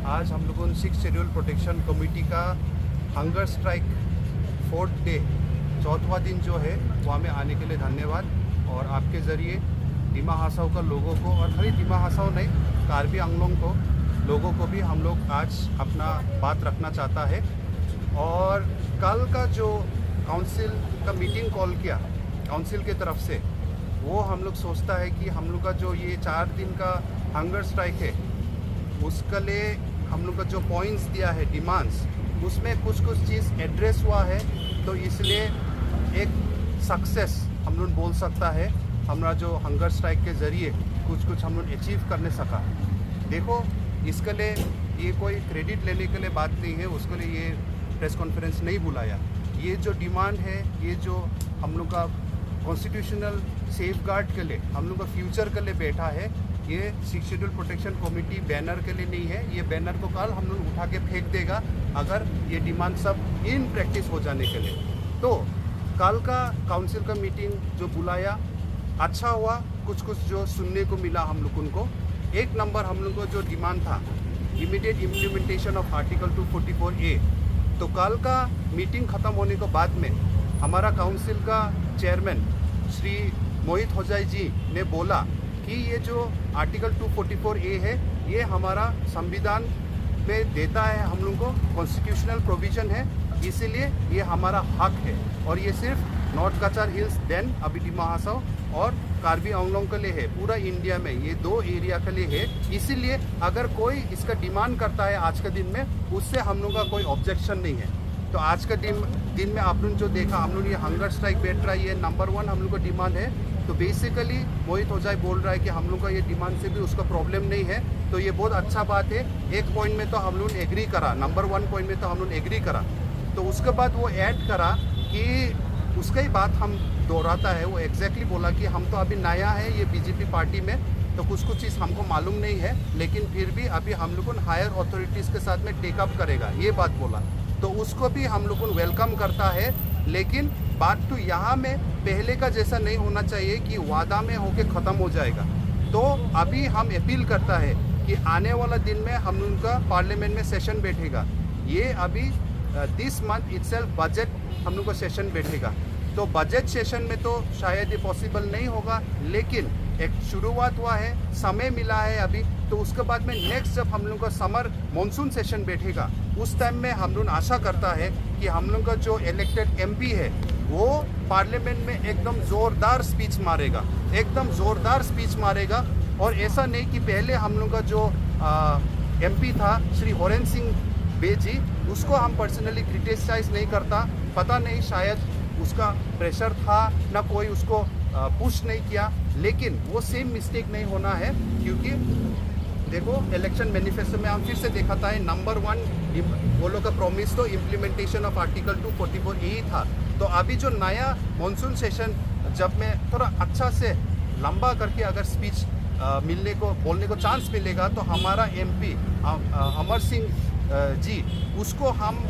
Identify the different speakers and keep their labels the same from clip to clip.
Speaker 1: आज हम लोगों ने 6 शेड्यूल प्रोटेक्शन कमेटी का हंगर स्ट्राइक 4th डे 4वां दिन जो है वो हमें आने के लिए धन्यवाद। और आपके ज़रिए डिमा हासाओ का लोगों को, और खाली डिमा हासाओ नहीं, कार्बी आंगलोंग को लोगों को भी हम लोग आज अपना बात रखना चाहता है। और कल का जो काउंसिल का मीटिंग कॉल किया काउंसिल के तरफ से, वो हम लोग सोचता है कि हम लोग का जो ये 4 दिन का हंगर स्ट्राइक है उसके लिए हम लोग का जो पॉइंट्स दिया है, डिमांड्स, उसमें कुछ चीज़ एड्रेस हुआ है। तो इसलिए एक सक्सेस हम लोग बोल सकता है, हमारा जो हंगर स्ट्राइक के ज़रिए कुछ हम लोग अचीव करने सका। देखो, इसके लिए ये कोई क्रेडिट लेने के लिए बात नहीं है, उसके लिए ये प्रेस कॉन्फ्रेंस नहीं बुलाया। ये जो डिमांड है, ये जो हम लोग का कॉन्स्टिट्यूशनल सेफगार्ड के लिए, हम लोग का फ्यूचर के लिए बैठा है, ये 6 शेड्यूल प्रोटेक्शन कमेटी बैनर के लिए नहीं है। ये बैनर को कल हम लोग उठा के फेंक देगा अगर ये डिमांड सब इन प्रैक्टिस हो जाने के लिए। तो कल का काउंसिल का मीटिंग जो बुलाया अच्छा हुआ, कुछ जो सुनने को मिला हम लोगों को। एक नंबर हम लोग को जो डिमांड था, immediate implementation of article 244A। तो कल का मीटिंग ख़त्म होने के बाद में हमारा काउंसिल का चेयरमैन श्री मोहित होजाई जी ने बोला कि ये जो आर्टिकल 244A है, ये हमारा संविधान में देता है, हम लोग को कॉन्स्टिट्यूशनल प्रोविजन है, इसीलिए ये हमारा हक है। और ये सिर्फ नॉर्थ काचार हिल्स, देन अभी डिमा हासाओ और कार्बी आंगलोंग के लिए है, पूरा इंडिया में ये 2 एरिया के लिए है। इसीलिए अगर कोई इसका डिमांड करता है आज के दिन में, उससे हम लोग का कोई ऑब्जेक्शन नहीं है। तो आज के दिन में आप लोग जो देखा, हम लोग ये हंगर स्ट्राइक बैठ रहा है, ये नंबर 1 हम लोग का डिमांड है। तो बेसिकली मोहित होजाई बोल रहा है कि हम लोग का ये डिमांड से भी उसका प्रॉब्लम नहीं है, तो ये बहुत अच्छा बात है। एक पॉइंट में तो हम लोग एग्री करा, नंबर 1 पॉइंट में तो हम लोग एग्री करा। तो उसके बाद वो ऐड करा कि उसका ही बात हम दोहराता है, वो एग्जैक्टली बोला कि हम तो अभी नया है ये बीजेपी पार्टी में, तो कुछ चीज़ हमको मालूम नहीं है, लेकिन फिर भी अभी हम लोग हायर अथॉरिटीज़ के साथ में टेकअप करेगा, ये बात बोला। तो उसको भी हम लोग वेलकम करता है। लेकिन बात तो यहाँ में पहले का जैसा नहीं होना चाहिए कि वादा में होके ख़त्म हो जाएगा। तो अभी हम अपील करता है कि आने वाला दिन में हम उनका पार्लियामेंट में सेशन बैठेगा। ये अभी दिस मंथ इटसेल्फ बजट हम लोग का सेशन बैठेगा। तो बजट सेशन में तो शायद ये पॉसिबल नहीं होगा, लेकिन एक शुरुआत हुआ है, समय मिला है अभी। तो उसके बाद में नेक्स्ट जब हम लोग का समर मॉनसून सेशन बैठेगा, उस टाइम में हम लोग आशा करता है कि हम लोग का जो इलेक्टेड एमपी है वो पार्लियामेंट में एकदम ज़ोरदार स्पीच मारेगा, एकदम ज़ोरदार स्पीच मारेगा। और ऐसा नहीं कि पहले हम लोग का जो एमपी था श्री होरेन सिंह बेजी, उसको हम पर्सनली क्रिटिसाइज नहीं करता, पता नहीं शायद उसका प्रेशर था ना, कोई उसको पुश नहीं किया, लेकिन वो सेम मिस्टेक नहीं होना है। क्योंकि देखो, इलेक्शन मैनिफेस्टो में हम फिर से दिखाता है, नंबर 1 वो लोग का प्रॉमिस तो इम्प्लीमेंटेशन ऑफ आर्टिकल 244A ही था। तो अभी जो नया मॉनसून सेशन जब मैं थोड़ा अच्छा से लंबा करके अगर स्पीच बोलने को चांस मिलेगा, तो हमारा एमपी अमर सिंह जी, उसको हम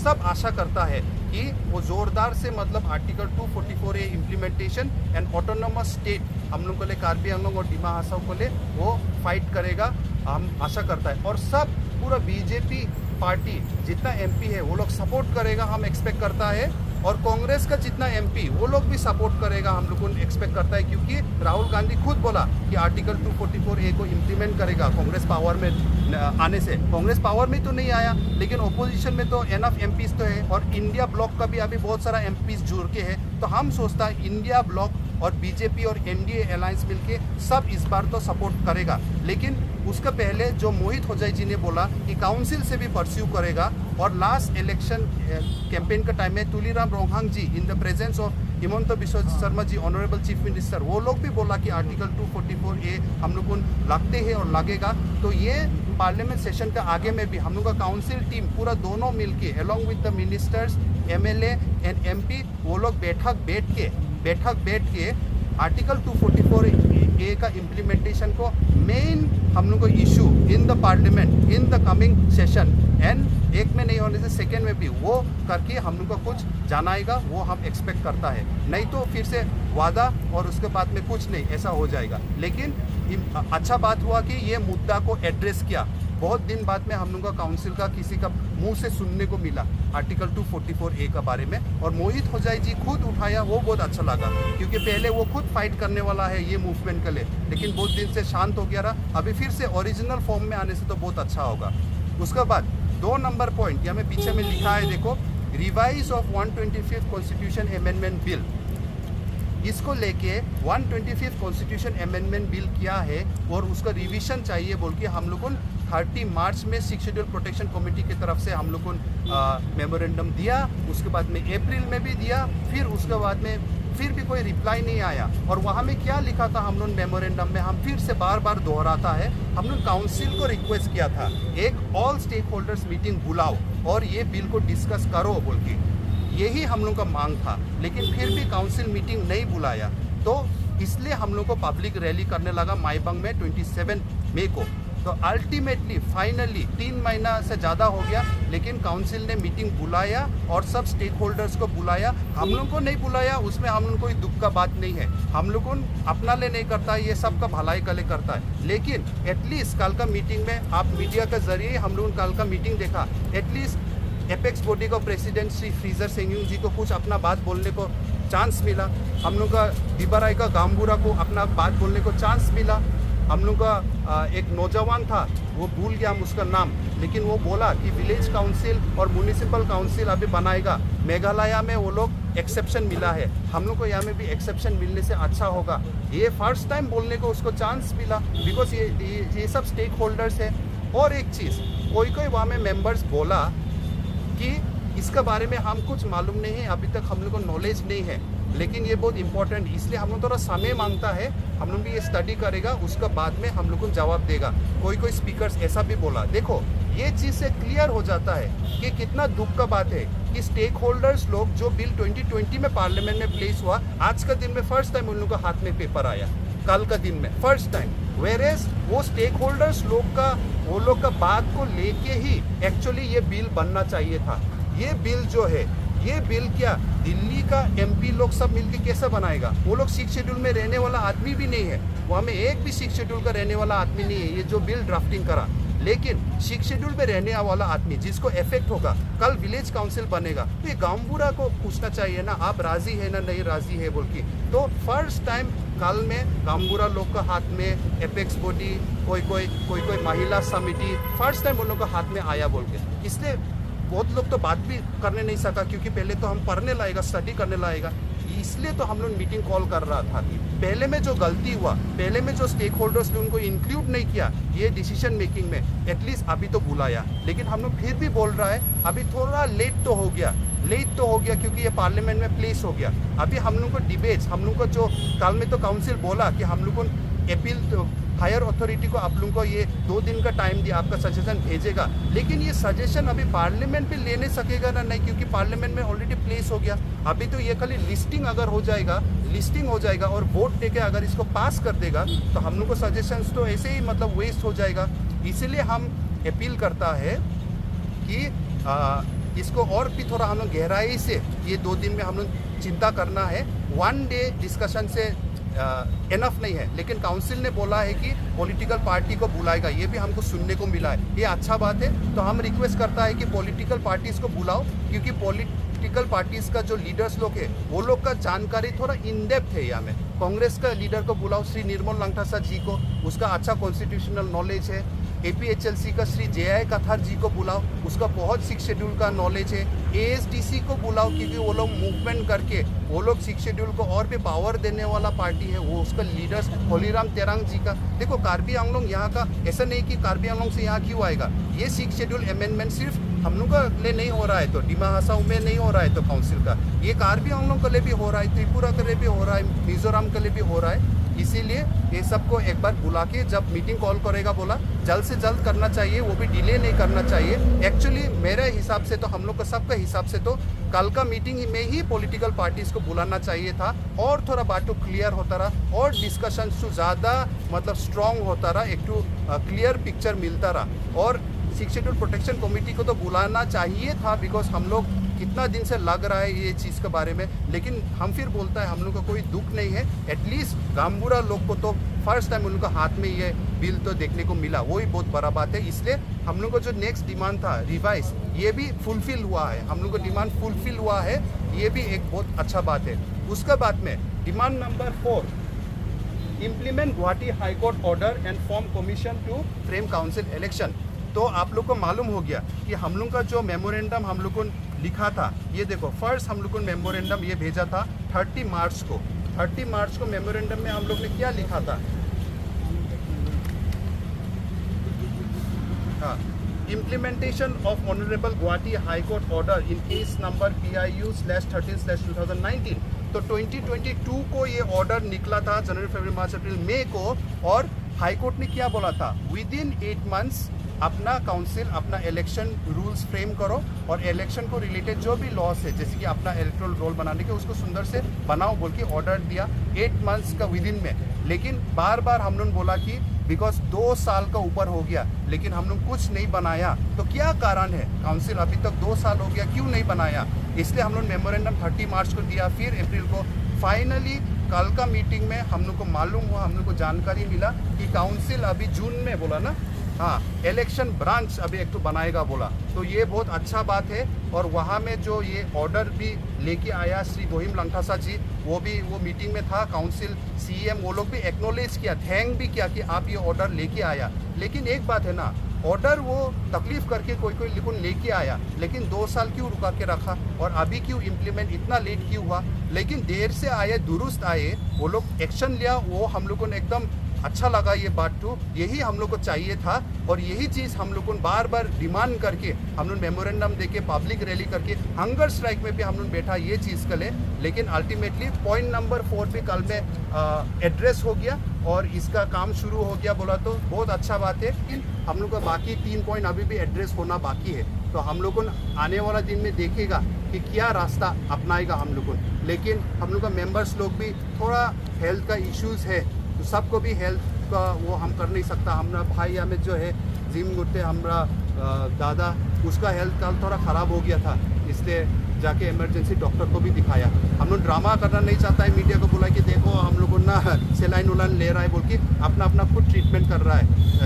Speaker 1: सब आशा करता है कि वो ज़ोरदार से, मतलब article 244A implementation and autonomous state हम लोग को लिए, कार्बी आंगलोंग और डिमा हासाओ को लिए वो फाइट करेगा, हम आशा करता है। और सब पूरा बीजेपी पार्टी जितना एमपी है वो लोग सपोर्ट करेगा, हम एक्सपेक्ट करता है। और कांग्रेस का जितना एमपी वो लोग भी सपोर्ट करेगा, हम लोग को एक्सपेक्ट करता है। क्योंकि राहुल गांधी खुद बोला कि आर्टिकल 244A को इम्प्लीमेंट करेगा कांग्रेस पावर में आने से। कांग्रेस पावर में तो नहीं आया, लेकिन ओपोजिशन में तो एनफ एमपीज तो है, और इंडिया ब्लॉक का भी अभी बहुत सारा एमपीज जुड़ के है। तो हम सोचता है इंडिया ब्लॉक और बीजेपी और एनडीए अलायंस मिलके सब इस बार तो सपोर्ट करेगा। लेकिन उसके पहले जो मोहित होजाई जी ने बोला कि काउंसिल से भी परस्यू करेगा। और लास्ट इलेक्शन कैंपेन का टाइम में Tuliram Ronghang ji in the presence of Himanta Biswa Sarma ji, honourable chief minister, वो लोग भी बोला कि आर्टिकल 244A हम लोग को लगते हैं और लगेगा। तो ये पार्लियामेंट सेशन का आगे में भी हम लोग का काउंसिल टीम पूरा दोनों मिलके along with the ministers, MLA and MP, वो लोग बैठक बैठ के आर्टिकल 244A का इम्प्लीमेंटेशन को मेन हम लोग को issue in the parliament in the coming session, and एक में नहीं होने से सेकेंड में भी वो करके हम लोग को कुछ जानाएगा, वो हम एक्सपेक्ट करता है। नहीं तो फिर से वादा और उसके बाद में कुछ नहीं, ऐसा हो जाएगा। लेकिन अच्छा बात हुआ कि ये मुद्दा को एड्रेस किया। बहुत दिन बाद में हम लोग का काउंसिल का किसी का मुंह से सुनने को मिला आर्टिकल 244A का बारे में, और मोहित होजाई जी खुद उठाया, वो बहुत अच्छा लगा क्योंकि पहले वो खुद फाइट करने वाला है ये मूवमेंट के लिए, लेकिन बहुत दिन से शांत हो गया रहा। अभी फिर से ओरिजिनल फॉर्म में आने से तो बहुत अच्छा होगा। उसके बाद 2 नंबर पॉइंट यहाँ में पीछे में लिखा है, देखो, revise of 125th constitution amendment bill. इसको लेके 125th कॉन्स्टिट्यूशन अमेंडमेंट बिल क्या है और उसका रिवीजन चाहिए बोल के हम लोग को 30 मार्च में 6 शेड्यूल प्रोटेक्शन कमेटी की तरफ से हम लोग को मेमोरेंडम दिया। उसके बाद में अप्रैल में भी दिया, फिर उसके बाद में फिर भी कोई रिप्लाई नहीं आया। और वहाँ में क्या लिखा था हम लोग मेमोरेंडम में, हम फिर से बार बार दोहराता है, हम लोग काउंसिल को रिक्वेस्ट किया था एक ऑल स्टेक होल्डर्स मीटिंग बुलाओ और ये बिल को डिस्कस करो बोल के, यही हम लोग का मांग था। लेकिन फिर भी काउंसिल मीटिंग नहीं बुलाया, तो इसलिए हम लोग को पब्लिक रैली करने लगा माईबंग में 27 मई को। तो अल्टीमेटली फाइनली 3 महीना से ज़्यादा हो गया, लेकिन काउंसिल ने मीटिंग बुलाया और सब स्टेक होल्डर्स को बुलाया। हम लोग को नहीं बुलाया, उसमें हम लोग कोई दुख का बात नहीं है, हम लोग को अपना ले नहीं करता है, ये सबका भलाई के लिए करता है। लेकिन एटलीस्ट कल का मीटिंग में आप मीडिया के जरिए हम लोग कल का मीटिंग देखा, एटलीस्ट एपेक्स बॉडी को प्रेसिडेंट श्री फ्रीजर सेंग्यूंग जी को कुछ अपना बात बोलने को चांस मिला, हम लोग का दिबाराई का गामबुरा को अपना बात बोलने को चांस मिला। हम लोग का एक नौजवान था, वो भूल गया हम उसका नाम, लेकिन वो बोला कि विलेज काउंसिल और म्यूनिसिपल काउंसिल अभी बनाएगा। मेघालय में वो लोग एक्सेप्शन मिला है, हम लोग को यहाँ में भी एक्सेप्शन मिलने से अच्छा होगा। ये फर्स्ट टाइम बोलने को उसको चांस मिला, बिकॉज ये सब स्टेक होल्डर्स है। और एक चीज़, कोई वहाँ में मेंबर्स बोला कि इसके बारे में हम कुछ मालूम नहीं है, अभी तक हम लोग को नॉलेज नहीं है, लेकिन ये बहुत इंपॉर्टेंट, इसलिए हम लोग थोड़ा समय मांगता है, हम लोग भी ये स्टडी करेगा, उसका बाद में हम लोग को जवाब देगा। कोई स्पीकर्स ऐसा भी बोला। देखो, ये चीज़ से क्लियर हो जाता है कि कितना दुख का बात है कि स्टेक होल्डर्स लोग, जो बिल 2020 में पार्लियामेंट में प्लेस हुआ, आज का दिन में फर्स्ट टाइम उन लोग का हाथ में पेपर आया, कल का दिन में फर्स्ट टाइम। वेरेज वो स्टेक होल्डर्स लोग का, वो लोग का बात को लेके ही एक्चुअली ये बिल बनना चाहिए था। ये बिल जो है, ये बिल क्या दिल्ली का एमपी लोग सब मिलके कैसे बनाएगा? वो लोग 6 शेड्यूल में रहने वाला आदमी भी नहीं है, वहाँ में एक भी 6 शेड्यूल का रहने वाला आदमी नहीं है ये जो बिल ड्राफ्टिंग करा। लेकिन 6 शेड्यूल में रहने वाला आदमी जिसको इफेक्ट होगा, कल विलेज काउंसिल बनेगा, तो ये गामबुरा को पूछना चाहिए ना, आप राजी है ना नहीं राजी है बोल के। तो फर्स्ट टाइम कल में गामबुरा लोग का हाथ में एपेक्स बॉडी, कोई महिला समिति, फर्स्ट टाइम उन लोग का हाथ में आया बोल के। इसलिए बहुत लोग तो बात भी करने नहीं सका, क्योंकि पहले तो हम पढ़ने लाएगा, स्टडी करने लाएगा, इसलिए तो हम लोग मीटिंग कॉल कर रहा था कि पहले में जो गलती हुआ, पहले में जो स्टेक होल्डर्स ने उनको इंक्लूड नहीं किया ये डिसीजन मेकिंग में, एटलीस्ट अभी तो बुलाया। लेकिन हम लोग फिर भी बोल रहा है अभी थोड़ा लेट तो हो गया क्योंकि ये पार्लियामेंट में प्लेस हो गया। अभी हम लोग को डिबेट्स, हम लोग को जो कल में तो काउंसिल बोला कि हम लोग को अपील हायर अथॉरिटी को आप लोगों को ये 2 दिन का टाइम दिया, आपका सजेशन भेजेगा, लेकिन ये सजेशन अभी पार्लियामेंट भी ले नहीं सकेगा ना, नहीं, क्योंकि पार्लियामेंट में ऑलरेडी प्लेस हो गया। अभी तो ये खाली लिस्टिंग अगर हो जाएगा, लिस्टिंग हो जाएगा और वोट देके अगर इसको पास कर देगा तो हम लोग को सजेशंस तो ऐसे ही मतलब वेस्ट हो जाएगा। इसीलिए हम अपील करता है कि इसको और भी थोड़ा हम लोग गहराई से ये 2 दिन में हम लोग चिंता करना है। 1 डे डिस्कशन से इनफ नहीं है, लेकिन काउंसिल ने बोला है कि पॉलिटिकल पार्टी को बुलाएगा, ये भी हमको सुनने को मिला है, ये अच्छा बात है। तो हम रिक्वेस्ट करता है कि पॉलिटिकल पार्टीज को बुलाओ, क्योंकि पॉलिटिकल पार्टीज का जो लीडर्स लोग है वो लोग का जानकारी थोड़ा इन डेप्थ है। यहाँ में कांग्रेस का लीडर को बुलाओ, श्री निर्मल लंगटासा जी को, उसका अच्छा कॉन्स्टिट्यूशनल नॉलेज है। APHLC का श्री JI कथार जी को बुलाओ, उसका बहुत 6 शेड्यूल का नॉलेज है। ASDC को बुलाओ, क्योंकि वो लोग मूवमेंट करके वो लोग 6 शेड्यूल को और भी पावर देने वाला पार्टी है, वो उसका लीडर्स होलीराम तेरांग जी का। देखो, कार्बी आंगलोंग यहाँ का, ऐसा नहीं कि कार्बी आंगलोंग से यहाँ क्यों आएगा, ये 6 शेड्यूल अमेंडमेंट सिर्फ हम लोग का लिए नहीं हो रहा है, तो डिमा हासाऊ में नहीं हो रहा है तो काउंसिल का, ये कार्बी आंगलोंग के लिए भी हो रहा है, त्रिपुरा के लिए भी हो रहा है, मिजोरम के लिए भी हो रहा है। इसीलिए ये सबको एक बार बुला के जब मीटिंग कॉल करेगा बोला, जल्द से जल्द करना चाहिए, वो भी डिले नहीं करना चाहिए। एक्चुअली मेरे हिसाब से तो, हम लोग का सबका हिसाब से तो कल का मीटिंग में ही पॉलिटिकल पार्टीज को बुलाना चाहिए था, और थोड़ा बात क्लियर होता रहा और डिस्कशन ज़्यादा मतलब स्ट्रॉन्ग होता रहा, एक क्लियर पिक्चर मिलता रहा। और सिक्स शेड्यूल प्रोटेक्शन कमेटी को तो बुलाना चाहिए था, बिकॉज हम लोग कितना दिन से लग रहा है ये चीज़ के बारे में, लेकिन हम फिर बोलता है हम लोग को कोई दुख नहीं है। एटलीस्ट गामबुरा लोग को तो फर्स्ट टाइम उनका हाथ में ये बिल तो देखने को मिला, वही बहुत बड़ा बात है। इसलिए हम लोग को जो नेक्स्ट डिमांड था रिवाइज, ये भी फुलफिल हुआ है, हम लोग को डिमांड फुलफिल हुआ है, ये भी एक बहुत अच्छा बात है। उसके बाद में demand number 4, implement Guwahati high court order and form commission to frame council election. तो आप लोग को मालूम हो गया कि हम लोग का जो मेमोरेंडम हम लोग को लिखा था, ये देखो फर्स्ट हम लोग को मेमोरेंडम ये भेजा था 30 मार्च को। 30 मार्च को मेमोरेंडम में हम लोग ने क्या लिखा था? हाँ, implementation of honourable Guwahati high court order in case number PIU/13/2019। तो 2022 को ये ऑर्डर निकला था, जनवरी, फरवरी, मार्च, अप्रैल, मई को, और हाई कोर्ट ने क्या बोला था? विद इन 8 मंथ्स अपना काउंसिल अपना इलेक्शन रूल्स फ्रेम करो, और इलेक्शन को रिलेटेड जो भी लॉस है, जैसे कि अपना इलेक्ट्रल रोल बनाने के, उसको सुंदर से बनाओ बोल के ऑर्डर दिया 8 मंथ्स का विद इन में। लेकिन बार बार हम लोग बोला कि बिकॉज 2 साल का ऊपर हो गया लेकिन हम लोग कुछ नहीं बनाया, तो क्या कारण है? काउंसिल अभी तक 2 साल हो गया, क्यों नहीं बनाया? इसलिए हम लोग मेमोरेंडम 30 मार्च को दिया, फिर अप्रैल को। फाइनली कल का मीटिंग में हम लोग को मालूम हुआ, हम लोग को जानकारी मिला कि काउंसिल अभी जून में बोला ना, हाँ, इलेक्शन ब्रांच अभी एक तो बनाएगा बोला। तो ये बहुत अच्छा बात है। और वहाँ में जो ये ऑर्डर भी लेके आया श्री गोहिम लंठासा जी, वो भी वो मीटिंग में था, काउंसिल CM वो लोग भी एक्नोलेज किया, थैंक भी किया कि आप ये ऑर्डर लेके आया। लेकिन एक बात है ना, ऑर्डर वो तकलीफ करके कोई लिखुन लेके आया, लेकिन 2 साल क्यों रुका के रखा, और अभी क्यों इम्प्लीमेंट इतना लेट क्यों हुआ? लेकिन देर से आए, दुरुस्त आए, वो लोग एक्शन लिया, वो हम लोगों ने एकदम अच्छा लगा। ये बात तो यही हम लोग को चाहिए था, और यही चीज़ हम लोग को बार बार डिमांड करके हम लोग मेमोरेंडम देके, पब्लिक रैली करके, हंगर स्ट्राइक में भी हम लोग बैठा ये चीज़ के लिए। लेकिन अल्टीमेटली पॉइंट नंबर 4 भी कल में एड्रेस हो गया और इसका काम शुरू हो गया, बोला तो बहुत अच्छा बात है। लेकिन हम लोग का बाकी 3 पॉइंट अभी भी एड्रेस होना बाकी है, तो हम लोग को आने वाला दिन में देखेगा कि क्या रास्ता अपनाएगा हम लोग को। लेकिन हम लोग का मेंबर्स लोग भी थोड़ा हेल्थ का इश्यूज़ है, तो सबको भी हेल्थ का वो हम कर नहीं सकता। हमारा भाई हमें जो है जिम गुट्टे, हमारा दादा, उसका हेल्थ कल थोड़ा ख़राब हो गया था, इसलिए जाके इमरजेंसी डॉक्टर को भी दिखाया। हम लोग ड्रामा करना नहीं चाहता है, मीडिया को बुला कि देखो हम लोगों ना सेलाइन उलाइन ले रहा है बोल के, अपना खुद ट्रीटमेंट कर रहा है।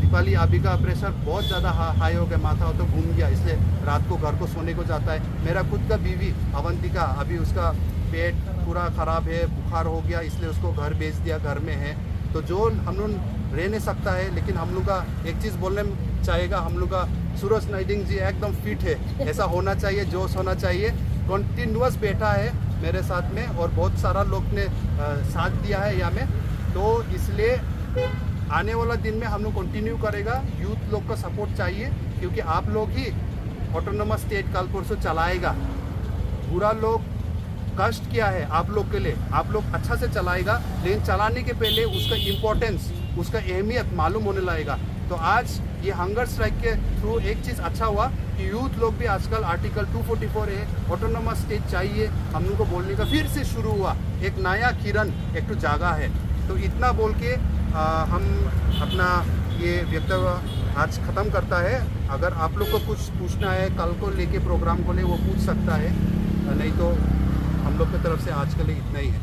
Speaker 1: दीपाली अभी का प्रेशर बहुत ज़्यादा हाई हो गया, माथा तो घूम गया, इसलिए रात को घर को सोने को जाता है। मेरा खुद का बीवी अवंतिका, अभी उसका पेट पूरा ख़राब है, बुखार हो गया, इसलिए उसको घर भेज दिया, घर में है। तो जो हम लोग रह नहीं सकता है, लेकिन हम लोग का एक चीज़ बोलने चाहेगा, हम लोग का सूरज नाइडिंग जी एकदम फिट है, ऐसा होना चाहिए, जोश होना चाहिए। कंटिन्यूअस बैठा है मेरे साथ में, और बहुत सारा लोग ने साथ दिया है यहाँ में, तो इसलिए आने वाला दिन में हम लोग कंटिन्यू करेगा। यूथ लोग का सपोर्ट चाहिए, क्योंकि आप लोग ही ऑटोनोमस स्टेट कल परसों चलाएगा। पूरा लोग कष्ट किया है आप लोग के लिए, आप लोग अच्छा से चलाएगा, लेकिन चलाने के पहले उसका इम्पोर्टेंस, उसका अहमियत मालूम होने लगेगा। तो आज ये हंगर स्ट्राइक के थ्रू एक चीज़ अच्छा हुआ कि यूथ लोग भी आजकल आर्टिकल 244 है, ऑटोनोमस स्टेट चाहिए, हम लोग को बोलने का फिर से शुरू हुआ, एक नया किरण एक तो जागा है। तो इतना बोल के हम अपना ये वक्तव्य आज ख़त्म करता है। अगर आप लोग को कुछ पूछना है कल को लेके प्रोग्राम को ले, वो पूछ सकता है, नहीं तो हम लोग की तरफ से आज के लिए इतना ही है।